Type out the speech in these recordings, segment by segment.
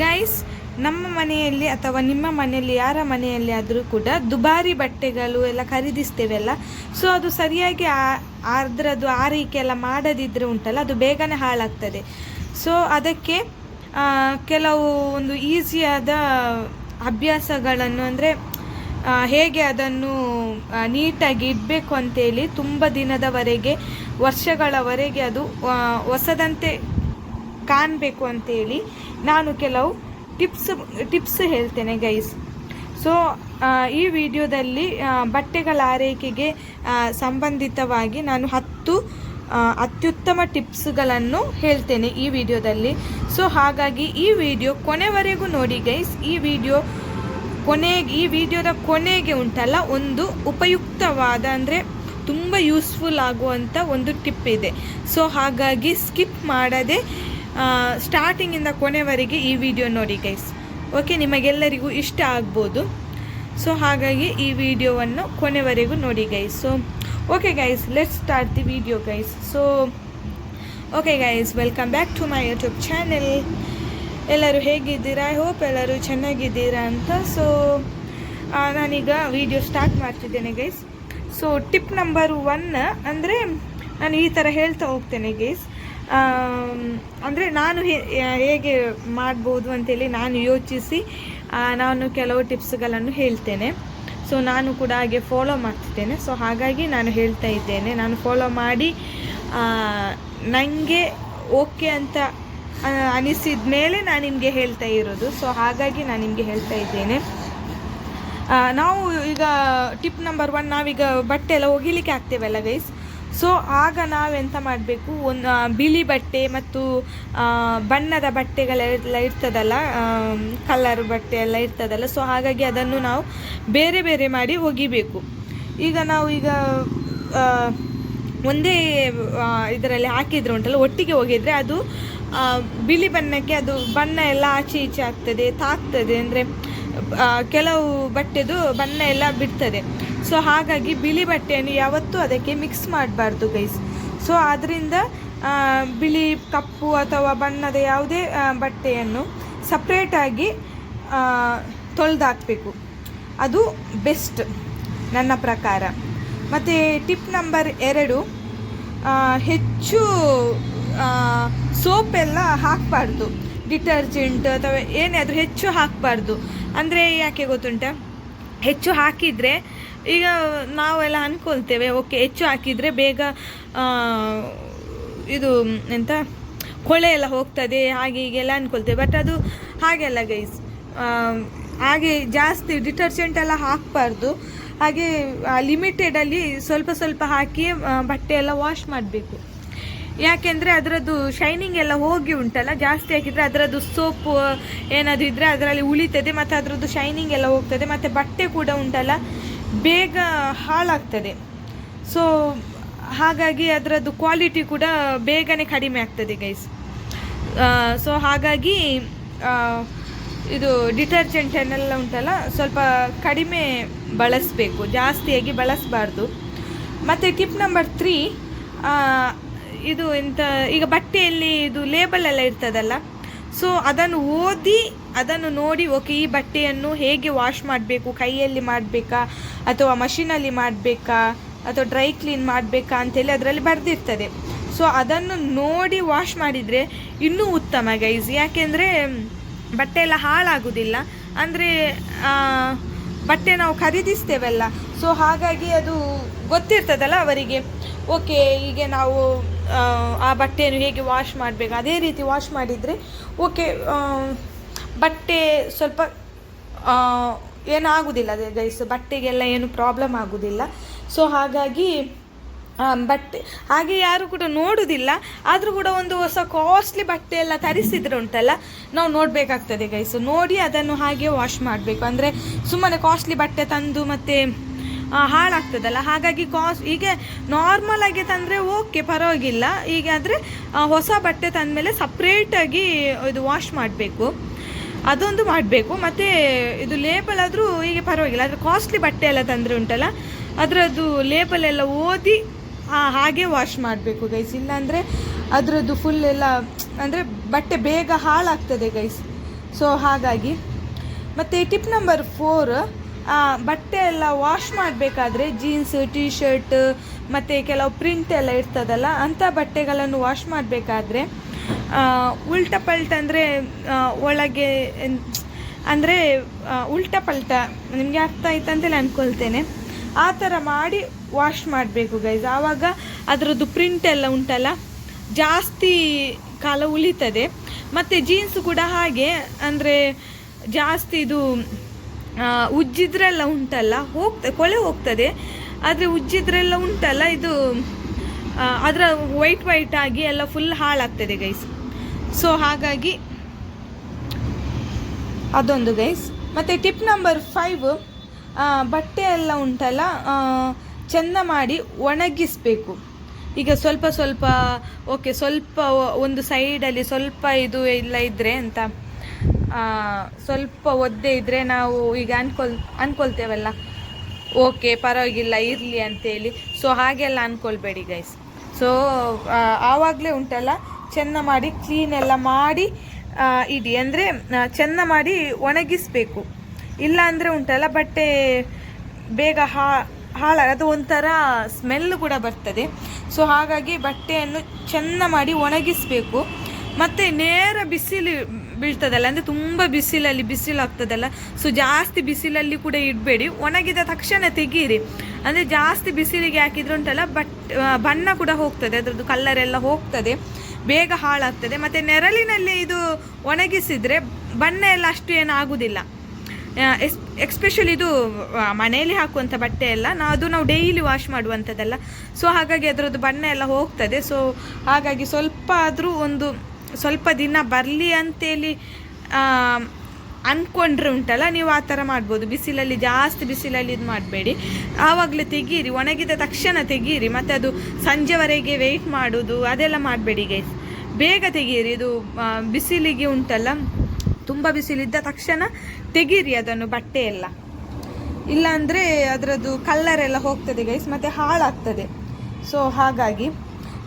Guys, ನಮ್ಮ ಮನೆಯಲ್ಲಿ ಅಥವಾ ನಿಮ್ಮ ಮನೆಯಲ್ಲಿ ಯಾರ ಮನೆಯಲ್ಲಿ ಆದರೂ ಕೂಡ ದುಬಾರಿ ಬಟ್ಟೆಗಳು ಎಲ್ಲ ಖರೀದಿಸ್ತೇವೆಲ್ಲ. ಸೊ ಅದು ಸರಿಯಾಗಿ ಅದರದ್ದು ಆರೈಕೆ ಎಲ್ಲ ಮಾಡದಿದ್ದರೆ ಉಂಟಲ್ಲ, ಅದು ಬೇಗನೆ ಹಾಳಾಗ್ತದೆ. ಸೊ ಅದಕ್ಕೆ ಕೆಲವು ಒಂದು ಈಸಿಯಾದ ಅಭ್ಯಾಸಗಳನ್ನು, ಅಂದರೆ ಹೇಗೆ ಅದನ್ನು ನೀಟಾಗಿ ಇಡಬೇಕು ಅಂತೇಳಿ, ತುಂಬ ದಿನದವರೆಗೆ ವರ್ಷಗಳವರೆಗೆ ಅದು ಹೊಸದಂತೆ ಕಾಣಬೇಕು ಅಂತೇಳಿ ನಾನು ಕೆಲವು ಟಿಪ್ಸ್ ಹೇಳ್ತೇನೆ ಗೈಸ್. ಸೊ ಈ ವಿಡಿಯೋದಲ್ಲಿ ಬಟ್ಟೆಗಳ ಆರೈಕೆಗೆ ಸಂಬಂಧಿತವಾಗಿ ನಾನು 10 ಅತ್ಯುತ್ತಮ ಟಿಪ್ಸ್ಗಳನ್ನು ಹೇಳ್ತೇನೆ ಈ ವಿಡಿಯೋದಲ್ಲಿ. ಸೊ ಹಾಗಾಗಿ ಈ ವಿಡಿಯೋ ಕೊನೆವರೆಗೂ ನೋಡಿ ಗೈಸ್. ಈ ವಿಡಿಯೋದ ಕೊನೆಗೆ ಉಂಟಲ್ಲ, ಒಂದು ಉಪಯುಕ್ತವಾದ, ಅಂದರೆ ತುಂಬ ಯೂಸ್ಫುಲ್ ಆಗುವಂಥ ಒಂದು ಟಿಪ್ ಇದೆ. ಸೊ ಹಾಗಾಗಿ ಸ್ಕಿಪ್ ಮಾಡದೆ ಸ್ಟಾರ್ಟಿಂಗಿಂದ ಕೊನೆವರೆಗೆ ಈ ವಿಡಿಯೋ ನೋಡಿ ಗೈಸ್. ಓಕೆ, ನಿಮಗೆಲ್ಲರಿಗೂ ಇಷ್ಟ ಆಗ್ಬೋದು. ಸೊ ಹಾಗಾಗಿ ಈ ವಿಡಿಯೋವನ್ನು ಕೊನೆವರೆಗೂ ನೋಡಿ guys. So okay guys, let's start the video guys. So okay guys, welcome back to my YouTube channel. ಎಲ್ಲರೂ ಹೇಗಿದ್ದೀರಾ? ಐ ಹೋಪ್ ಎಲ್ಲರೂ ಚೆನ್ನಾಗಿದ್ದೀರಾ ಅಂತ. ಸೊ ನಾನೀಗ ವಿಡಿಯೋ ಸ್ಟಾರ್ಟ್ ಮಾಡ್ತಿದ್ದೇನೆ ಗೈಸ್. ಸೊ ಟಿಪ್ ನಂಬರ್ 1 ಅಂದರೆ, ನಾನು ಈ ಥರ ಹೇಳ್ತಾ ಹೋಗ್ತೇನೆ ಗೈಸ್. ಅಂದರೆ ನಾನು ಹೇಗೆ ಮಾಡ್ಬೋದು ಅಂತೇಳಿ ನಾನು ಯೋಚಿಸಿ ನಾನು ಕೆಲವು ಟಿಪ್ಸ್ಗಳನ್ನು ಹೇಳ್ತೇನೆ. ಸೊ ನಾನು ಕೂಡ ಹಾಗೆ ಫಾಲೋ ಮಾಡ್ತಿದ್ದೇನೆ. ಸೊ ಹಾಗಾಗಿ ನಾನು ಹೇಳ್ತಾ ಇದ್ದೇನೆ. ನಾನು ಫಾಲೋ ಮಾಡಿ ನನಗೆ ಓಕೆ ಅಂತ ಅನಿಸಿದ ಮೇಲೆ ನಾನು ನಿಮಗೆ ಹೇಳ್ತಾ ಇರೋದು. ಸೊ ಹಾಗಾಗಿ ನಾನು ನಿಮಗೆ ಹೇಳ್ತಾ ಇದ್ದೇನೆ. ನಾವು ಈಗ ಟಿಪ್ ನಂಬರ್ 1, ನಾವೀಗ ಬಟ್ಟೆ ಎಲ್ಲ ಒಗಿಲಿಕ್ಕೆ ಹಾಕ್ತೇವಲ್ಲ ಗೈಸ್. ಸೊ ಆಗ ನಾವೆಂತ ಮಾಡಬೇಕು, ಒಂದು ಬಿಳಿ ಬಟ್ಟೆ ಮತ್ತು ಬಣ್ಣದ ಬಟ್ಟೆಗಳೆಲ್ಲ ಇರ್ತದಲ್ಲ, ಕಲರ್ ಬಟ್ಟೆ ಎಲ್ಲ ಇರ್ತದಲ್ಲ. ಸೊ ಹಾಗಾಗಿ ಅದನ್ನು ನಾವು ಬೇರೆ ಬೇರೆ ಮಾಡಿ ಒಗಿಬೇಕು. ಈಗ ಒಂದೇ ಇದರಲ್ಲಿ ಹಾಕಿದ್ರೆ ಉಂಟಲ್ಲ, ಒಟ್ಟಿಗೆ ಒಗೆದ್ರೆ ಅದು ಬಿಳಿ ಬಣ್ಣಕ್ಕೆ ಅದು ಬಣ್ಣ ಎಲ್ಲ ಆಚೆ ಈಚೆ ಆಗ್ತದೆ, ತಾಗ್ತದೆ. ಅಂದರೆ ಕೆಲವು ಬಟ್ಟೆದು ಬಣ್ಣ ಎಲ್ಲ ಬಿಡ್ತದೆ. ಸೊ ಹಾಗಾಗಿ ಬಿಳಿ ಬಟ್ಟೆಯನ್ನು ಯಾವತ್ತೂ ಅದಕ್ಕೆ ಮಿಕ್ಸ್ ಮಾಡಬಾರ್ದು ಗೈಸ್. ಸೊ ಅದರಿಂದ ಬಿಳಿ, ಕಪ್ಪು ಅಥವಾ ಬಣ್ಣದ ಯಾವುದೇ ಬಟ್ಟೆಯನ್ನು ಸಪ್ರೇಟಾಗಿ ತೊಳೆದಾಕಬೇಕು. ಅದು ಬೆಸ್ಟ್ ನನ್ನ ಪ್ರಕಾರ. ಮತ್ತು ಟಿಪ್ ನಂಬರ್ 2, ಹೆಚ್ಚು ಸೋಪೆಲ್ಲ ಹಾಕಬಾರ್ದು. ಡಿಟರ್ಜೆಂಟ್ ಅಥವಾ ಏನೇ ಆದರೂ ಹೆಚ್ಚು ಹಾಕಬಾರ್ದು. ಅಂದರೆ ಯಾಕೆ ಗೊತ್ತುಂಟ, ಹೆಚ್ಚು ಹಾಕಿದರೆ, ಈಗ ನಾವೆಲ್ಲ ಅಂದ್ಕೊಳ್ತೇವೆ ಓಕೆ ಹೆಚ್ಚು ಹಾಕಿದರೆ ಬೇಗ ಇದು ಎಂತ ಕೊಳೆ ಎಲ್ಲ ಹೋಗ್ತದೆ, ಹಾಗೆ ಹೀಗೆಲ್ಲ ಅಂದ್ಕೊಳ್ತೇವೆ. ಬಟ್ ಅದು ಹಾಗೆಲ್ಲ ಗೈಸ್. ಹಾಗೆ ಜಾಸ್ತಿ ಡಿಟರ್ಜೆಂಟ್ ಎಲ್ಲ ಹಾಕಬಾರ್ದು. ಹಾಗೆ ಲಿಮಿಟೆಡಲ್ಲಿ ಸ್ವಲ್ಪ ಸ್ವಲ್ಪ ಹಾಕಿ ಬಟ್ಟೆ ಎಲ್ಲ ವಾಶ್ ಮಾಡಬೇಕು. ಯಾಕೆಂದರೆ ಅದರದ್ದು ಶೈನಿಂಗ್ ಎಲ್ಲ ಹೋಗಿ ಉಂಟಲ್ಲ, ಜಾಸ್ತಿ ಹಾಕಿದರೆ ಅದರದ್ದು ಸೋಪು ಏನಾದರೂ ಇದ್ದರೆ ಅದರಲ್ಲಿ ಉಳಿತದೆ, ಮತ್ತು ಅದರದ್ದು ಶೈನಿಂಗ್ ಎಲ್ಲ ಹೋಗ್ತದೆ, ಮತ್ತು ಬಟ್ಟೆ ಕೂಡ ಉಂಟಲ್ಲ ಬೇಗ ಹಾಳಾಗ್ತದೆ. ಸೊ ಹಾಗಾಗಿ ಅದರದ್ದು ಕ್ವಾಲಿಟಿ ಕೂಡ ಬೇಗನೆ ಕಡಿಮೆ ಆಗ್ತದೆ ಗೈಸ್. ಸೊ ಹಾಗಾಗಿ ಇದು ಡಿಟರ್ಜೆಂಟನ್ನೆಲ್ಲ ಉಂಟಲ್ಲ ಸ್ವಲ್ಪ ಕಡಿಮೆ ಬಳಸಬೇಕು, ಜಾಸ್ತಿಯಾಗಿ ಬಳಸಬಾರ್ದು. ಮತ್ತು ಟಿಪ್ ನಂಬರ್ 3, ಇದು ಎಂತ, ಈಗ ಬಟ್ಟೆಯಲ್ಲಿ ಇದು ಲೇಬಲ್ ಎಲ್ಲ ಇರ್ತದಲ್ಲ, ಸೊ ಅದನ್ನು ಓದಿ ಅದನ್ನು ನೋಡಿ ಓಕೆ ಈ ಬಟ್ಟೆಯನ್ನು ಹೇಗೆ ವಾಶ್ ಮಾಡಬೇಕು, ಕೈಯಲ್ಲಿ ಮಾಡಬೇಕಾ ಅಥವಾ ಮಷೀನಲ್ಲಿ ಮಾಡಬೇಕಾ ಅಥವಾ ಡ್ರೈ ಕ್ಲೀನ್ ಮಾಡಬೇಕಾ ಅಂತೇಳಿ ಅದರಲ್ಲಿ ಬರೆದಿರ್ತದೆ. ಸೊ ಅದನ್ನು ನೋಡಿ ವಾಶ್ ಮಾಡಿದರೆ ಇನ್ನೂ ಉತ್ತಮ ಗೈಸ್. ಯಾಕೆಂದರೆ ಬಟ್ಟೆ ಎಲ್ಲ ಹಾಳಾಗೋದಿಲ್ಲ. ಅಂದರೆ ಬಟ್ಟೆ ನಾವು ಖರೀದಿಸ್ತೇವಲ್ಲ, ಸೊ ಹಾಗಾಗಿ ಅದು ಗೊತ್ತಿರ್ತದಲ್ಲ ಅವರಿಗೆ, ಓಕೆ ಈಗ ನಾವು ಆ ಬಟ್ಟೆಯನ್ನು ಹೇಗೆ ವಾಶ್ ಮಾಡಬೇಕು ಅದೇ ರೀತಿ ವಾಶ್ ಮಾಡಿದರೆ ಓಕೆ ಬಟ್ಟೆ ಸ್ವಲ್ಪ ಏನಾಗುವುದಿಲ್ಲ ಗೈಸ್, ಬಟ್ಟೆಗೆಲ್ಲ ಏನು ಪ್ರಾಬ್ಲಮ್ ಆಗೋದಿಲ್ಲ. ಸೊ ಹಾಗಾಗಿ ಬಟ್ಟೆ ಹಾಗೆ ಯಾರು ಕೂಡ ನೋಡೋದಿಲ್ಲ. ಆದರೂ ಕೂಡ ಒಂದು ಹೊಸ ಕಾಸ್ಟ್ಲಿ ಬಟ್ಟೆ ಎಲ್ಲ ತರಿಸಿದ್ರೆ ಉಂಟಲ್ಲ, ನಾವು ನೋಡಬೇಕಾಗ್ತದೆ ಗೈಸ್. ನೋಡಿ ಅದನ್ನು ಹಾಗೆ ವಾಶ್ ಮಾಡಬೇಕು. ಅಂದರೆ ಸುಮ್ಮನೆ ಕಾಸ್ಟ್ಲಿ ಬಟ್ಟೆ ತಂದು ಮತ್ತೆ ಹಾಳಾಗ್ತದಲ್ಲ, ಹಾಗಾಗಿ ಈಗ ನಾರ್ಮಲ್ ಆಗಿ ತಂದರೆ ಓಕೆ ಪರವಾಗಿಲ್ಲ. ಈಗ ಆದರೆ ಹೊಸ ಬಟ್ಟೆ ತಂದಮೇಲೆ ಸಪ್ರೇಟಾಗಿ ಇದು ವಾಶ್ ಮಾಡಬೇಕು, ಅದೊಂದು ಮಾಡಬೇಕು. ಮತ್ತು ಇದು ಲೇಬಲ್ ಆದರೂ ಈಗ ಪರವಾಗಿಲ್ಲ. ಆದರೆ ಕಾಸ್ಟ್ಲಿ ಬಟ್ಟೆ ಎಲ್ಲ ತಂದರೆ ಉಂಟಲ್ಲ, ಅದರದ್ದು ಲೇಬಲ್ ಎಲ್ಲ ಓದಿ ಹಾಗೆ ವಾಶ್ ಮಾಡಬೇಕು ಗೈಸ್. ಇಲ್ಲಾಂದರೆ ಅದರದ್ದು ಫುಲ್ ಎಲ್ಲ ಅಂದರೆ ಬಟ್ಟೆ ಬೇಗ ಹಾಳಾಗ್ತದೆ ಗೈಸ್. ಸೊ ಹಾಗಾಗಿ. ಮತ್ತು ಟಿಪ್ ನಂಬರ್ 4, ಬಟ್ಟೆ ಎಲ್ಲ ವಾಶ್ ಮಾಡಬೇಕಾದ್ರೆ ಜೀನ್ಸ್, ಟೀ ಶರ್ಟ್ ಮತ್ತು ಕೆಲವು ಪ್ರಿಂಟ್ ಎಲ್ಲ ಇರ್ತದಲ್ಲ, ಅಂಥ ಬಟ್ಟೆಗಳನ್ನು ವಾಶ್ ಮಾಡಬೇಕಾದ್ರೆ ಉಲ್ಟ ಪಲ್ಟ ಅಂದರೆ ಒಳಗೆ ಅಂದರೆ ಉಲ್ಟ ಪಲ್ಟ, ನಿಮಗೆ ಅರ್ಥ ಆಯ್ತು ಅಂತೇಳಿ ಅಂದ್ಕೊಳ್ತೇನೆ. ಆ ಥರ ಮಾಡಿ ವಾಶ್ ಮಾಡಬೇಕು ಗೈಸ್. ಆವಾಗ ಅದರದ್ದು ಪ್ರಿಂಟ್ ಎಲ್ಲ ಉಂಟಲ್ಲ ಜಾಸ್ತಿ ಕಾಲ ಉಳಿತದೆ. ಮತ್ತು ಜೀನ್ಸ್ ಕೂಡ ಹಾಗೆ, ಅಂದರೆ ಜಾಸ್ತಿ ಇದು ಉಜ್ಜಿದ್ರೆಲ್ಲ ಉಂಟಲ್ಲ ಕೊಳೆ ಹೋಗ್ತದೆ. ಆದರೆ ಉಜ್ಜಿದ್ರೆಲ್ಲ ಉಂಟಲ್ಲ ಇದು ಅದರ ವೈಟ್ ಆಗಿ ಎಲ್ಲ ಫುಲ್ ಹಾಳಾಗ್ತದೆ ಗೈಸ್. ಸೊ ಹಾಗಾಗಿ ಅದೊಂದು ಗೈಸ್. ಮತ್ತು ಟಿಪ್ ನಂಬರ್ 5, ಬಟ್ಟೆ ಎಲ್ಲ ಉಂಟಲ್ಲ ಚೆಂದ ಮಾಡಿ ಒಣಗಿಸಬೇಕು. ಈಗ ಸ್ವಲ್ಪ ಓಕೆ, ಸ್ವಲ್ಪ ಒಂದು ಸೈಡಲ್ಲಿ ಸ್ವಲ್ಪ ಇದು ಇಲ್ಲ ಇದ್ದರೆ ಅಂತ ಸ್ವಲ್ಪ ಒದ್ದೆ ಇದ್ದರೆ ನಾವು ಈಗ ಅಂದ್ಕೊಳ್ತೇವಲ್ಲ, ಓಕೆ ಪರವಾಗಿಲ್ಲ ಇರಲಿ ಅಂತೇಳಿ. ಸೊ ಹಾಗೆಲ್ಲ ಅಂದ್ಕೊಳ್ಬೇಡಿ ಗೈಸ್. ಸೊ ಆವಾಗಲೇ ಉಂಟಲ್ಲ ಚೆಂದ ಮಾಡಿ ಕ್ಲೀನ್ ಎಲ್ಲ ಮಾಡಿ ಇಡಿ, ಅಂದರೆ ಚೆಂದ ಮಾಡಿ ಒಣಗಿಸಬೇಕು. ಇಲ್ಲ ಅಂದರೆ ಉಂಟಲ್ಲ ಬಟ್ಟೆ ಬೇಗ ಅದು ಒಂಥರ ಸ್ಮೆಲ್ ಕೂಡ ಬರ್ತದೆ. ಸೊ ಹಾಗಾಗಿ ಬಟ್ಟೆಯನ್ನು ಚೆಂದ ಮಾಡಿ ಒಣಗಿಸಬೇಕು. ಮತ್ತು ನೇರ ಬಿಸಿಲು ಬೀಳ್ತದಲ್ಲ, ಅಂದರೆ ತುಂಬ ಬಿಸಿಲಾಗ್ತದಲ್ಲ, ಸೊ ಜಾಸ್ತಿ ಬಿಸಿಲಲ್ಲಿ ಕೂಡ ಇಡಬೇಡಿ. ಒಣಗಿದ ತಕ್ಷಣ ತೆಗೀರಿ. ಅಂದರೆ ಜಾಸ್ತಿ ಬಿಸಿಲಿಗೆ ಹಾಕಿದ್ರೆ ಉಂಟಲ್ಲ ಬಣ್ಣ ಕೂಡ ಹೋಗ್ತದೆ, ಅದರದ್ದು ಕಲ್ಲರ್ ಎಲ್ಲ ಹೋಗ್ತದೆ, ಬೇಗ ಹಾಳಾಗ್ತದೆ. ಮತ್ತು ನೆರಳಿನಲ್ಲಿ ಇದು ಒಣಗಿಸಿದರೆ ಬಣ್ಣ ಎಲ್ಲ ಅಷ್ಟು ಏನು ಆಗೋದಿಲ್ಲ. ಎಕ್ಸ್ಪೆಷಲಿ ಇದು ಮನೆಯಲ್ಲಿ ಹಾಕುವಂಥ ಬಟ್ಟೆ ಎಲ್ಲ ನಾವು ಡೈಲಿ ವಾಶ್ ಮಾಡುವಂಥದ್ದಲ್ಲ. ಸೊ ಹಾಗಾಗಿ ಅದರದ್ದು ಬಣ್ಣ ಎಲ್ಲ ಹೋಗ್ತದೆ. ಸೊ ಹಾಗಾಗಿ ಸ್ವಲ್ಪ ದಿನ ಬರಲಿ ಅಂತೇಳಿ ಅಂದ್ಕೊಂಡ್ರೆ ಉಂಟಲ್ಲ, ನೀವು ಆ ಥರ ಮಾಡ್ಬೋದು. ಜಾಸ್ತಿ ಬಿಸಿಲಲ್ಲಿ ಇದು ಮಾಡಬೇಡಿ, ಆವಾಗಲೇ ತೆಗೀರಿ. ಒಣಗಿದ ತಕ್ಷಣ ತೆಗೀರಿ. ಮತ್ತು ಅದು ಸಂಜೆವರೆಗೆ ವೆಯ್ಟ್ ಮಾಡೋದು ಅದೆಲ್ಲ ಮಾಡಬೇಡಿ ಗೈಸ್, ಬೇಗ ತೆಗೀರಿ. ಇದು ಬಿಸಿಲಿಗೆ ಉಂಟಲ್ಲ, ತುಂಬ ಬಿಸಿಲಿದ್ದ ತಕ್ಷಣ ತೆಗೀರಿ ಅದನ್ನು ಬಟ್ಟೆ ಎಲ್ಲ. ಇಲ್ಲಾಂದರೆ ಅದರದ್ದು ಕಲ್ಲರ್ ಎಲ್ಲ ಹೋಗ್ತದೆ ಗೈಸ್, ಮತ್ತು ಹಾಳಾಗ್ತದೆ. ಸೊ ಹಾಗಾಗಿ.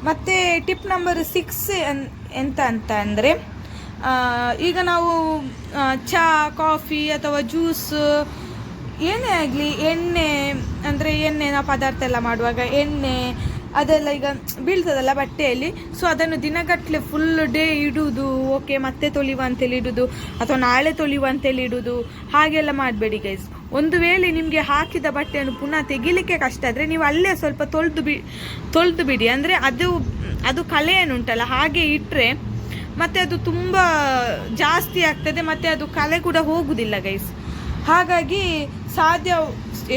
ಮತ್ತು ಟಿಪ್ ನಂಬರ್ 6 ಎಂತ ಅಂದರೆ, ಈಗ ನಾವು ಚಹಾ, ಕಾಫಿ ಅಥವಾ ಜ್ಯೂಸ್ ಏನೇ ಆಗಲಿ, ಎಣ್ಣೆನ ಪದಾರ್ಥ ಎಲ್ಲ ಮಾಡುವಾಗ ಎಣ್ಣೆ ಅದೆಲ್ಲ ಈಗ ಬೀಳ್ತದಲ್ಲ ಬಟ್ಟೆಯಲ್ಲಿ. ಸೊ ಅದನ್ನು ದಿನಗಟ್ಟಲೆ ಫುಲ್ ಡೇ ಇಡುವುದು, ಓಕೆ ಮತ್ತೆ ತೊಳಿಯುವ ಅಂತೇಳಿ ಇಡುವುದು ಅಥವಾ ನಾಳೆ ತೊಳಿಯುವ ಅಂತೇಳಿ ಇಡುವುದು, ಹಾಗೆಲ್ಲ ಮಾಡಬೇಡಿ ಗೈಸ್. ಒಂದು ವೇಳೆ ನಿಮಗೆ ಹಾಕಿದ ಬಟ್ಟೆಯನ್ನು ಪುನಃ ತೆಗಿಲಿಕ್ಕೆ ಕಷ್ಟ ಆದರೆ ನೀವು ಅಲ್ಲೇ ಸ್ವಲ್ಪ ತೊಳೆದು ಬಿಡಿ. ಅಂದರೆ ಅದು ಕಲೆ ಏನುಂಟಲ್ಲ ಹಾಗೆ ಇಟ್ಟರೆ ಮತ್ತು ಅದು ತುಂಬ ಜಾಸ್ತಿ ಆಗ್ತದೆ, ಮತ್ತು ಅದು ಕಲೆ ಕೂಡ ಹೋಗುವುದಿಲ್ಲ ಗೈಸ್. ಹಾಗಾಗಿ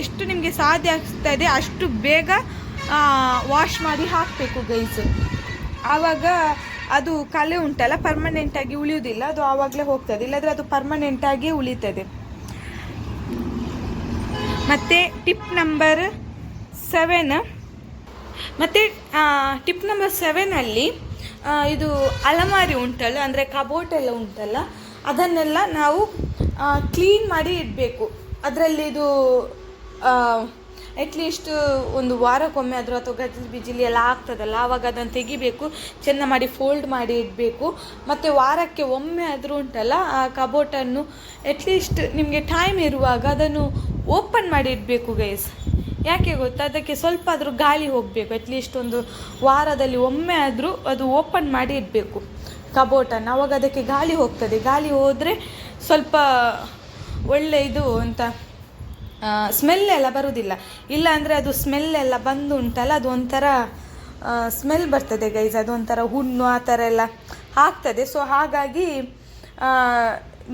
ಎಷ್ಟು ನಿಮಗೆ ಸಾಧ್ಯ ಆಗ್ತದೆ ಅಷ್ಟು ಬೇಗ ವಾಶ್ ಮಾಡಿ ಹಾಕಬೇಕು ಗೈಸ್. ಆವಾಗ ಅದು ಕಲೆ ಉಂಟಲ್ಲ ಪರ್ಮನೆಂಟಾಗಿ ಉಳಿಯುವುದಿಲ್ಲ, ಅದು ಆವಾಗಲೇ ಹೋಗ್ತದೆ. ಇಲ್ಲಾಂದರೆ ಅದು ಪರ್ಮನೆಂಟಾಗಿ ಉಳಿತದೆ. ಮತ್ತು ಟಿಪ್ ನಂಬರ್ 7ಅಲ್ಲಿ ಇದು ಅಲಮಾರಿ ಉಂಟಲ್ಲ, ಅಂದರೆ ಕಬೋರ್ಡ್ ಎಲ್ಲ ಉಂಟಲ್ಲ, ಅದನ್ನೆಲ್ಲ ನಾವು ಕ್ಲೀನ್ ಮಾಡಿ ಇಡಬೇಕು. ಅದರಲ್ಲಿ ಇದು ಅಟ್ಲೀಸ್ಟ್ ಒಂದು ವಾರಕ್ಕೊಮ್ಮೆ ಆದರೂ ಅಥವಾ ಗಜ್ಜಲು ಬಿಜಿಲಿ ಎಲ್ಲ ಆಗ್ತದಲ್ಲ, ಆವಾಗ ಅದನ್ನು ತೆಗಿಬೇಕು, ಚೆಂದ ಮಾಡಿ ಫೋಲ್ಡ್ ಮಾಡಿ ಇಡಬೇಕು. ಮತ್ತು ವಾರಕ್ಕೆ ಒಮ್ಮೆ ಆದರೂ ಉಂಟಲ್ಲ ಆ ಕಬೋಟನ್ನು ಅಟ್ಲೀಸ್ಟ್ ನಿಮಗೆ ಟೈಮ್ ಇರುವಾಗ ಅದನ್ನು ಓಪನ್ ಮಾಡಿ ಇಡಬೇಕು ಗೈಸ್. ಯಾಕೆ ಗೊತ್ತಾ, ಅದಕ್ಕೆ ಸ್ವಲ್ಪ ಆದರೂ ಗಾಳಿ ಹೋಗಬೇಕು. ಅಟ್ಲೀಸ್ಟ್ ಒಂದು ವಾರದಲ್ಲಿ ಒಮ್ಮೆ ಆದರೂ ಅದು ಓಪನ್ ಮಾಡಿ ಇಡಬೇಕು ಕಬೋಟನ್ನು, ಆವಾಗ ಅದಕ್ಕೆ ಗಾಳಿ ಹೋಗ್ತದೆ. ಗಾಳಿ ಹೋದರೆ ಸ್ವಲ್ಪ ಒಳ್ಳೆ ಇದು ಅಂತ ಸ್ಮೆಲ್ ಎಲ್ಲ ಬರುವುದಿಲ್ಲ. ಇಲ್ಲ ಅಂದರೆ ಅದು ಸ್ಮೆಲ್ ಎಲ್ಲ ಬಂದು ಉಂಟಲ್ಲ, ಅದು ಒಂಥರ ಸ್ಮೆಲ್ ಬರ್ತದೆ ಗೈಸ್, ಅದು ಒಂಥರ ಹುಣ್ಣು ಆ ಥರ ಎಲ್ಲ ಆಗ್ತದೆ. ಸೊ ಹಾಗಾಗಿ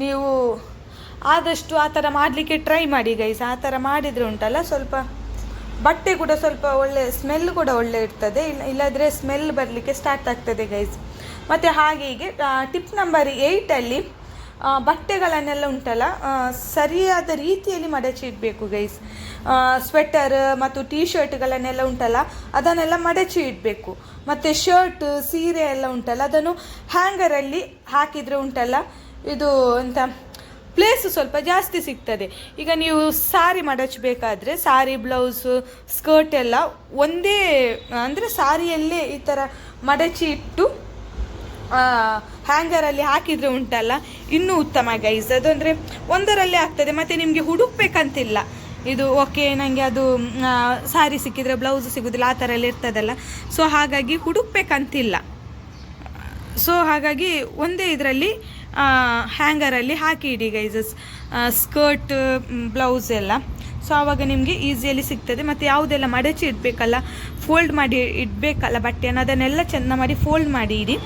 ನೀವು ಆದಷ್ಟು ಆ ಥರ ಮಾಡಲಿಕ್ಕೆ ಟ್ರೈ ಮಾಡಿ ಗೈಸ್. ಆ ಥರ ಮಾಡಿದರೆ ಉಂಟಲ್ಲ ಸ್ವಲ್ಪ ಬಟ್ಟೆ ಕೂಡ ಸ್ವಲ್ಪ ಒಳ್ಳೆ ಸ್ಮೆಲ್ ಕೂಡ ಒಳ್ಳೆ ಇರ್ತದೆ. ಇಲ್ಲದ್ರೆ ಸ್ಮೆಲ್ ಬರಲಿಕ್ಕೆ ಸ್ಟಾರ್ಟ್ ಆಗ್ತದೆ ಗೈಸ್. ಮತ್ತು ಹೀಗೆ ಟಿಪ್ ನಂಬರ್ 8ಅಲ್ಲಿ ಬಟ್ಟೆಗಳನ್ನೆಲ್ಲ ಉಂಟಲ್ಲ ಸರಿಯಾದ ರೀತಿಯಲ್ಲಿ ಮಡಚಿ ಇಡಬೇಕು ಗೈಸ್. ಸ್ವೆಟರ್ ಮತ್ತು ಟೀ ಶರ್ಟ್ಗಳನ್ನೆಲ್ಲ ಉಂಟಲ್ಲ ಅದನ್ನೆಲ್ಲ ಮಡಚಿ ಇಡಬೇಕು. ಮತ್ತು ಶರ್ಟ್, ಸೀರೆ ಎಲ್ಲ ಉಂಟಲ್ಲ ಅದನ್ನು ಹ್ಯಾಂಗರಲ್ಲಿ ಹಾಕಿದರೆ ಉಂಟಲ್ಲ ಇದು ಅಂತ ಪ್ಲೇಸ್ ಸ್ವಲ್ಪ ಜಾಸ್ತಿ ಸಿಗ್ತದೆ. ಈಗ ನೀವು ಸಾರಿ ಮಡಚಬೇಕಾದ್ರೆ ಸಾರಿ, ಬ್ಲೌಸು, ಸ್ಕರ್ಟ್ ಎಲ್ಲ ಒಂದೇ ಅಂದರೆ ಸಾರಿಯಲ್ಲೇ ಈ ಥರ ಮಡಚಿ ಇಟ್ಟು ಹ್ಯಾಂಗರಲ್ಲಿ ಹಾಕಿದರೆ ಉಂಟಲ್ಲ ಇನ್ನೂ ಉತ್ತಮ ಗೈಸ್. ಅದು ಅಂದರೆ ಒಂದರಲ್ಲೇ ಆಗ್ತದೆ, ಮತ್ತು ನಿಮಗೆ ಹುಡುಕ್ಬೇಕಂತಿಲ್ಲ. ಇದು ಓಕೆ ನನಗೆ ಅದು ಸಾರಿ ಸಿಕ್ಕಿದರೆ ಬ್ಲೌಸ್ ಸಿಗೋದಿಲ್ಲ ಆ ಥರ ಎಲ್ಲ ಇರ್ತದಲ್ಲ, ಸೊ ಹಾಗಾಗಿ ಹುಡುಕ್ಬೇಕಂತಿಲ್ಲ. ಸೊ ಹಾಗಾಗಿ ಒಂದೇ ಇದರಲ್ಲಿ ಹ್ಯಾಂಗರಲ್ಲಿ ಹಾಕಿ ಇಡಿ ಗೈಸಸ್, ಸ್ಕರ್ಟ್ ಬ್ಲೌಸ್ ಎಲ್ಲ. ಸೊ ಆವಾಗ ನಿಮಗೆ ಈಸಿಯಲ್ಲಿ ಸಿಗ್ತದೆ. ಮತ್ತು ಯಾವುದೆಲ್ಲ ಮಡಚಿ ಇಡಬೇಕಲ್ಲ, ಫೋಲ್ಡ್ ಮಾಡಿ ಇಡಬೇಕಲ್ಲ ಬಟ್ಟೆಯನ್ನು, ಅದನ್ನೆಲ್ಲ ಚೆಂದ ಮಾಡಿ ಫೋಲ್ಡ್ ಮಾಡಿ ಇಡಿ.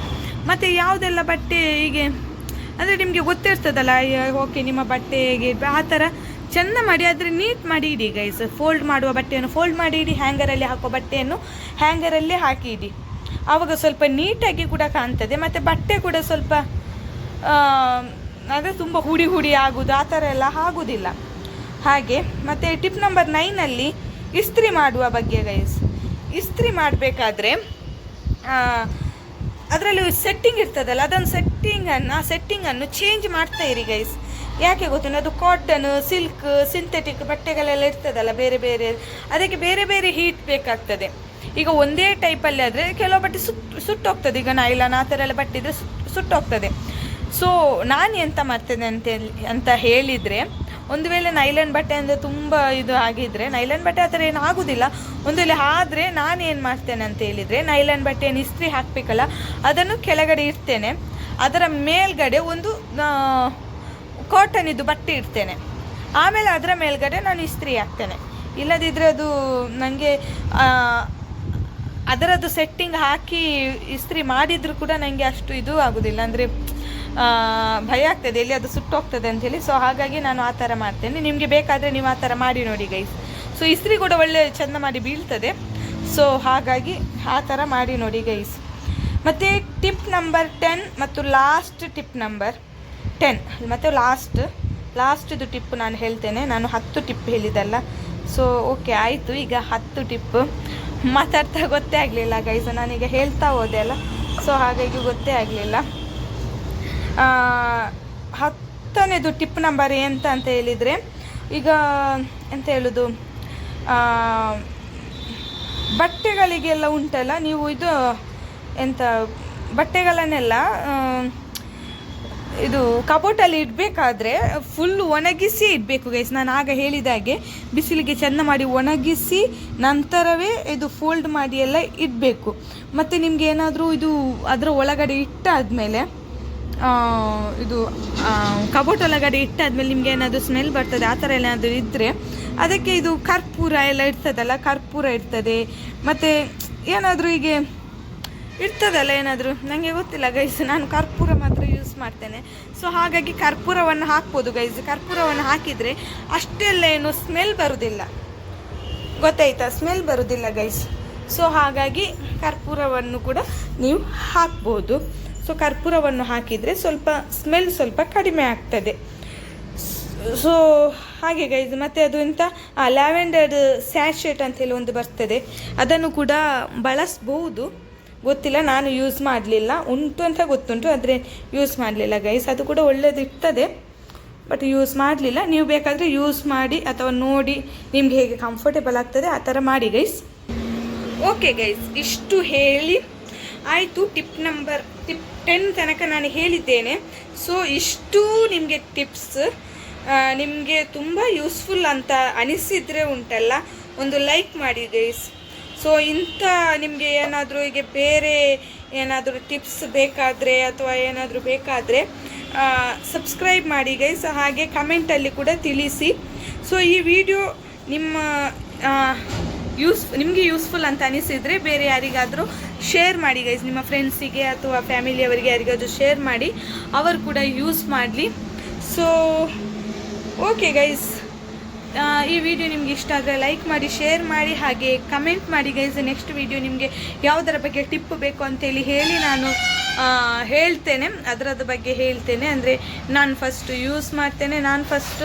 ಮತ್ತು ಯಾವುದೆಲ್ಲ ಬಟ್ಟೆ ಹೀಗೆ ಅಂದರೆ ನಿಮಗೆ ಗೊತ್ತಿರ್ತದಲ್ಲ, ಓಕೆ ನಿಮ್ಮ ಬಟ್ಟೆ ಹೇಗೆ ಆ ಥರ ಚೆಂದ ಮಾಡಿ ಆದರೆ ನೀಟ್ ಮಾಡಿ ಇಡಿ ಗೈಸ್. ಫೋಲ್ಡ್ ಮಾಡುವ ಬಟ್ಟೆಯನ್ನು ಫೋಲ್ಡ್ ಮಾಡಿ ಇಡಿ, ಹ್ಯಾಂಗರಲ್ಲಿ ಹಾಕುವ ಬಟ್ಟೆಯನ್ನು ಹ್ಯಾಂಗರಲ್ಲೇ ಹಾಕಿ ಇಡಿ. ಆವಾಗ ಸ್ವಲ್ಪ ನೀಟಾಗಿ ಕೂಡ ಕಾಣ್ತದೆ, ಮತ್ತು ಬಟ್ಟೆ ಕೂಡ ಸ್ವಲ್ಪ ಅಂದರೆ ತುಂಬ ಹುಡಿ ಹುಡಿ ಆಗೋದು ಆ ಥರ ಎಲ್ಲ ಆಗೋದಿಲ್ಲ ಹಾಗೆ. ಮತ್ತು ಟಿಪ್ ನಂಬರ್ 9 ಇಸ್ತ್ರಿ ಮಾಡುವ ಬಗ್ಗೆ ಗೈಸ್. ಇಸ್ತ್ರಿ ಮಾಡಬೇಕಾದ್ರೆ ಅದರಲ್ಲಿ ಸೆಟ್ಟಿಂಗ್ ಇರ್ತದಲ್ಲ, ಅದನ್ನು ಸೆಟ್ಟಿಂಗನ್ನು ಚೇಂಜ್ ಮಾಡ್ತಾ ಇರಿ ಗೈಸ್. ಯಾಕೆ ಗೊತ್ತಿಲ್ಲ, ಅದು ಕಾಟನ್, ಸಿಲ್ಕ್, ಸಿಂಥೆಟಿಕ್ ಬಟ್ಟೆಗಳೆಲ್ಲ ಇರ್ತದಲ್ಲ ಬೇರೆ ಬೇರೆ, ಅದಕ್ಕೆ ಬೇರೆ ಬೇರೆ ಹೀಟ್ ಬೇಕಾಗ್ತದೆ. ಈಗ ಒಂದೇ ಟೈಪಲ್ಲಿ ಆದರೆ ಕೆಲವು ಬಟ್ಟೆ ಸುಟ್ಟೋಗ್ತದೆ. ಈಗ ನೈಲಾನ್ ಆ ಥರ ಎಲ್ಲ ಬಟ್ಟೆ ಇದ್ದರೆ ಸುಟ್ಟೋಗ್ತದೆ. ಸೊ ನಾನು ಎಂತ ಮಾಡ್ತೇನೆ ಅಂತ ಹೇಳಿದರೆ, ಒಂದು ವೇಳೆ ನೈಲಾನ್ ಬಟ್ಟೆ ಅಂದರೆ ತುಂಬ ಇದು ಆಗಿದ್ದರೆ, ನೈಲಾನ್ ಬಟ್ಟೆ ಆ ಥರ ಏನು ಆಗೋದಿಲ್ಲ, ಒಂದು ವೇಳೆ ಆದರೆ ನಾನು ಏನು ಮಾಡ್ತೇನೆ ಅಂತ ಹೇಳಿದರೆ, ನೈಲಾನ್ ಬಟ್ಟೆಯನ್ನು ಇಸ್ತ್ರಿ ಹಾಕಬೇಕಲ್ಲ ಅದನ್ನು ಕೆಳಗಡೆ ಇಡ್ತೇನೆ, ಅದರ ಮೇಲ್ಗಡೆ ಒಂದು ಕಾಟನ್ ಇದು ಬಟ್ಟೆ ಇಡ್ತೇನೆ, ಆಮೇಲೆ ಅದರ ಮೇಲ್ಗಡೆ ನಾನು ಇಸ್ತ್ರಿ ಹಾಕ್ತೇನೆ. ಇಲ್ಲದಿದ್ದರೆ ಅದು ನನಗೆ ಅದರದ್ದು ಸೆಟ್ಟಿಂಗ್ ಹಾಕಿ ಇಸ್ತ್ರಿ ಮಾಡಿದರೂ ಕೂಡ ನನಗೆ ಅಷ್ಟು ಇದು ಆಗೋದಿಲ್ಲ, ಅಂದರೆ ಭಯ ಆಗ್ತದೆ ಎಲ್ಲಿ ಅದು ಸುಟ್ಟೋಗ್ತದೆ ಅಂಥೇಳಿ. ಸೊ ಹಾಗಾಗಿ ನಾನು ಆ ಥರ ಮಾಡ್ತೇನೆ. ನಿಮಗೆ ಬೇಕಾದರೆ ನೀವು ಆ ಥರ ಮಾಡಿ ನೋಡಿ ಗೈಸ್. ಸೊ ಇಸ್ತ್ರಿ ಕೂಡ ಒಳ್ಳೆ ಚೆಂದ ಮಾಡಿ ಬೀಳ್ತದೆ. ಸೊ ಹಾಗಾಗಿ ಆ ಥರ ಮಾಡಿ ನೋಡಿ ಗೈಸ್. ಮತ್ತು ಟಿಪ್ ನಂಬರ್ 10 ಮತ್ತು ಲಾಸ್ಟ್ ಟಿಪ್ ನಂಬರ್ 10 ಮತ್ತು ಲಾಸ್ಟ್ದು ಟಿಪ್ ನಾನು ಹೇಳ್ತೇನೆ. ನಾನು 10 ಟಿಪ್ ಹೇಳಿದಲ್ಲ. ಸೊ ಓಕೆ ಆಯಿತು, ಈಗ 10 ಟಿಪ್ ಮಾತಾಡ್ತಾ ಗೊತ್ತೇ ಆಗಲಿಲ್ಲ ಗೈಸ್, ನಾನೀಗ ಹೇಳ್ತಾ ಹೋದೆ ಅಲ್ಲ, ಸೊ ಹಾಗಾಗಿ ಗೊತ್ತೇ ಆಗಲಿಲ್ಲ. 10ನೇದು ಟಿಪ್ ನಂಬರ್ ಅಂತ ಹೇಳಿದರೆ, ಈಗ ಎಂತ ಹೇಳೋದು, ಬಟ್ಟೆಗಳಿಗೆಲ್ಲ ಉಂಟಲ್ಲ, ನೀವು ಇದು ಎಂತ ಬಟ್ಟೆಗಳನ್ನೆಲ್ಲ ಇದು ಕಬೋಟಲ್ಲಿ ಇಡಬೇಕಾದ್ರೆ ಫುಲ್ ಒಣಗಿಸಿ ಇಡಬೇಕು ಗೈಸ್. ನಾನು ಆಗ ಹೇಳಿದಾಗೆ ಬಿಸಿಲಿಗೆ ಚೆಂದ ಮಾಡಿ ಒಣಗಿಸಿ ನಂತರವೇ ಇದು ಫೋಲ್ಡ್ ಮಾಡಿ ಎಲ್ಲ ಇಡಬೇಕು. ಮತ್ತು ನಿಮಗೆ ಏನಾದರೂ ಇದು ಅದರ ಒಳಗಡೆ ಇಟ್ಟಾದಮೇಲೆ, ಇದು ಕಬೋಟ್ ಒಳಗಡೆ ಇಟ್ಟಾದ್ಮೇಲೆ ನಿಮಗೆ ಏನಾದರೂ ಸ್ಮೆಲ್ ಬರ್ತದೆ ಆ ಥರ ಏನಾದರೂ ಇದ್ದರೆ, ಅದಕ್ಕೆ ಇದು ಕರ್ಪೂರ ಎಲ್ಲ ಇರ್ತದಲ್ಲ, ಕರ್ಪೂರ ಇರ್ತದೆ, ಮತ್ತು ಏನಾದರೂ ಹೀಗೆ ಇರ್ತದಲ್ಲ ಏನಾದರೂ, ನನಗೆ ಗೊತ್ತಿಲ್ಲ ಗೈಸ್, ನಾನು ಕರ್ಪೂರ ಮಾತ್ರ ಯೂಸ್ ಮಾಡ್ತೇನೆ. ಸೊ ಹಾಗಾಗಿ ಕರ್ಪೂರವನ್ನು ಹಾಕ್ಬೋದು ಗೈಸ್. ಕರ್ಪೂರವನ್ನು ಹಾಕಿದರೆ ಅಷ್ಟೆಲ್ಲ ಏನು ಸ್ಮೆಲ್ ಬರೋದಿಲ್ಲ, ಗೊತ್ತಾಯ್ತಾ, ಸ್ಮೆಲ್ ಬರೋದಿಲ್ಲ ಗೈಸ್. ಸೊ ಹಾಗಾಗಿ ಕರ್ಪೂರವನ್ನು ಕೂಡ ನೀವು ಹಾಕ್ಬೋದು. ಸೊ ಕರ್ಪೂರವನ್ನು ಹಾಕಿದರೆ ಸ್ವಲ್ಪ ಸ್ಮೆಲ್ ಸ್ವಲ್ಪ ಕಡಿಮೆ ಆಗ್ತದೆ. ಸೊ ಹಾಗೆ ಗೈಸ್. ಮತ್ತು ಅದು ಎಂತ ಲ್ಯಾವೆಂಡರ್ ಸ್ಯಾಶೆಟ್ ಅಂತೇಳಿ ಒಂದು ಬರ್ತದೆ, ಅದನ್ನು ಕೂಡ ಬಳಸ್ಬೋದು. ಗೊತ್ತಿಲ್ಲ, ನಾನು ಯೂಸ್ ಮಾಡಲಿಲ್ಲ, ಉಂಟು ಅಂತ ಗೊತ್ತುಂಟು, ಆದರೆ ಯೂಸ್ ಮಾಡಲಿಲ್ಲ ಗೈಸ್. ಅದು ಕೂಡ ಒಳ್ಳೆದಿರ್ತದೆ, ಬಟ್ ಯೂಸ್ ಮಾಡಲಿಲ್ಲ. ನೀವು ಬೇಕಾದರೆ ಯೂಸ್ ಮಾಡಿ ಅಥವಾ ನೋಡಿ ನಿಮಗೆ ಹೇಗೆ ಕಂಫರ್ಟೇಬಲ್ ಆಗ್ತದೆ ಆ ಥರ ಮಾಡಿ ಗೈಸ್. ಓಕೆ ಗೈಸ್, ಇಷ್ಟು ಹೇಳಿ ಆಯಿತು. ಟಿಪ್ 10 ತನಕ ನಾನು ಹೇಳಿದ್ದೇನೆ. ಸೊ ಇಷ್ಟು ನಿಮಗೆ ಟಿಪ್ಸ್ ನಿಮಗೆ ತುಂಬ ಯೂಸ್ಫುಲ್ ಅಂತ ಅನಿಸಿದರೆ ಉಂಟಲ್ಲ, ಒಂದು ಲೈಕ್ ಮಾಡಿ ಗೈಸ್. ಸೊ ಇಂಥ ನಿಮಗೆ ಏನಾದರೂ ಈಗ ಬೇರೆ ಏನಾದರೂ ಟಿಪ್ಸ್ ಬೇಕಾದರೆ ಅಥವಾ ಏನಾದರೂ ಬೇಕಾದರೆ ಸಬ್ಸ್ಕ್ರೈಬ್ ಮಾಡಿ ಗೈಸ್. ಹಾಗೆ ಕಮೆಂಟಲ್ಲಿ ಕೂಡ ತಿಳಿಸಿ. ಸೊ ಈ ವಿಡಿಯೋ ನಿಮಗೆ ಯೂಸ್ಫುಲ್ ಅಂತ ಅನಿಸಿದರೆ ಬೇರೆ ಯಾರಿಗಾದರೂ ಶೇರ್ ಮಾಡಿ ಗೈಸ್, ನಿಮ್ಮ ಫ್ರೆಂಡ್ಸಿಗೆ ಅಥವಾ ಫ್ಯಾಮಿಲಿಯವರಿಗೆ ಯಾರಿಗಾದರೂ ಶೇರ್ ಮಾಡಿ, ಅವರು ಕೂಡ ಯೂಸ್ ಮಾಡಲಿ. ಸೊ ಓಕೆ ಗೈಸ್, ಈ ವಿಡಿಯೋ ನಿಮಗೆ ಇಷ್ಟ ಆದರೆ ಲೈಕ್ ಮಾಡಿ, ಶೇರ್ ಮಾಡಿ, ಹಾಗೆ ಕಮೆಂಟ್ ಮಾಡಿ ಗೈಸ್. ನೆಕ್ಸ್ಟ್ ವಿಡಿಯೋ ನಿಮಗೆ ಯಾವುದರ ಬಗ್ಗೆ ಟಿಪ್ ಬೇಕು ಅಂತೇಳಿ ಹೇಳಿ, ನಾನು ಅದರದ ಬಗ್ಗೆ ಹೇಳ್ತೇನೆ. ಅಂದರೆ ನಾನು ಫಸ್ಟ್ ಯೂಸ್ ಮಾಡ್ತೇನೆ, ನಾನು ಫಸ್ಟ್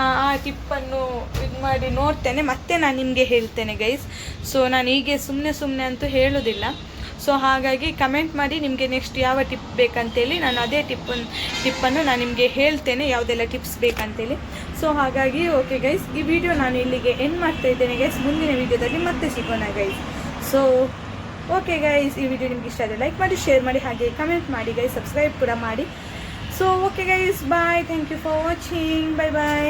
ಆ ಟಿಪ್ಪನ್ನು ಇದು ಮಾಡಿ ನೋಡ್ತೇನೆ, ಮತ್ತೆ ನಾನು ನಿಮಗೆ ಹೇಳ್ತೇನೆ ಗೈಸ್. ಸೊ ನಾನು ಹೀಗೆ ಸುಮ್ಮನೆ ಅಂತೂ ಹೇಳೋದಿಲ್ಲ. ಸೊ ಹಾಗಾಗಿ ಕಮೆಂಟ್ ಮಾಡಿ ನಿಮಗೆ ನೆಕ್ಸ್ಟ್ ಯಾವ ಟಿಪ್ ಬೇಕಂತೇಳಿ, ನಾನು ಅದೇ ಟಿಪ್ಪನ್ನು ನಾನು ನಿಮಗೆ ಹೇಳ್ತೇನೆ, ಯಾವುದೆಲ್ಲ ಟಿಪ್ಸ್ ಬೇಕಂತೇಳಿ. ಸೊ ಹಾಗಾಗಿ ಓಕೆ ಗೈಸ್, ಈ ವಿಡಿಯೋ ನಾನು ಇಲ್ಲಿಗೆ ಎಂಡ್ ಮಾಡ್ತಾ ಇದ್ದೇನೆ ಗೈಸ್. ಮುಂದಿನ ವಿಡಿಯೋದಲ್ಲಿ ಮತ್ತೆ ಸಿಗೋಣ ಗೈಸ್. ಸೊ ಓಕೆ ಗೈಸ್, ಈ ವಿಡಿಯೋ ನಿಮ್ಗೆ ಇಷ್ಟ ಆದರೆ ಲೈಕ್ ಮಾಡಿ, ಶೇರ್ ಮಾಡಿ, ಹಾಗೆ ಕಮೆಂಟ್ ಮಾಡಿ ಗೈಸ್, ಸಬ್ಸ್ಕ್ರೈಬ್ ಕೂಡ ಮಾಡಿ. So okay guys, bye, thank you for watching, bye bye.